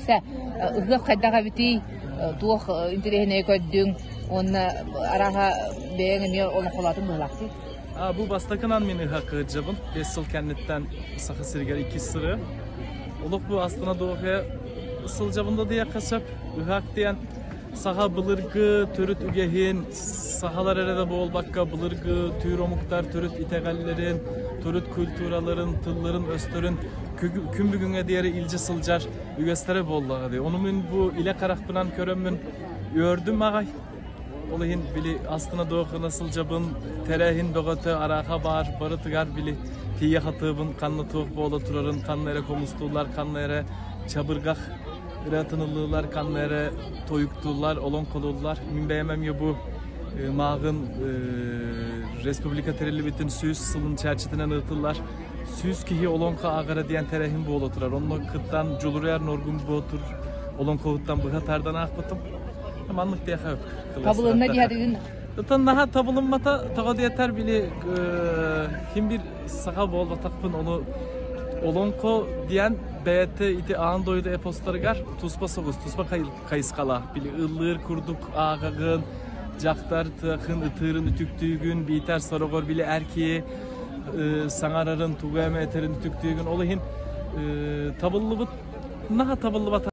ise ıhık kaddaga biti tuğ interehine koydun onu araha beğenmiyor onu kolatın bulaktı. Bu bastakınan mini hakkı cebin 5 yıl kennetten sakı sirger 2 sırı. Oluk bu aslına doğuya ısıl cebinde diye kasap ıhak diyen saha bılırgı, törüt ügehin, sahalar arada bol bakka bılırgı, tüyromuktar, törüt itegallerin, törüt külturaların, tılların, östörün, kümbügüne diğeri ilci sılcar, ügestere bollağı diye. Onun bu ile karakpınan körömün ördüm ağay. Olihin bili aslına doğu nasıl cabın, terehin boğatı, araha bar, barıtıgar bili, tiye hatıbın, kanlı tuğuk boğla turarın, kanlara komustular, kanlara çabırgak, Iratınılılar, kanlara toyuktular, olon kolullar. Min beğenmem ya bu mağın Respublika terili bütün süs sılın çerçetinden ıtıllar. Süs kihi olonka ağara diyen terehin boğul oturar. Onunla kıttan culuruyar norgun bu otur. Olon kohuttan bıhatardan akbatım. Amanlık diye yok. Tabulunda diye dedin. Zaten daha tabulunmata tağa diyeter bile kim bir saha boğul takpın onu olonko diyen beyette iti ağın doydu epostları gar tuspa soğuz, tuspa kayıskala. Bili ıllır kurduk ağağın, jaktar tıkın, ıtırın, ütüktüğün, biter sorogor bili erkeği, sanararın, tuğayma eterin ütüktüğün, olahin tabıllı bıt, naha tabıllı bata.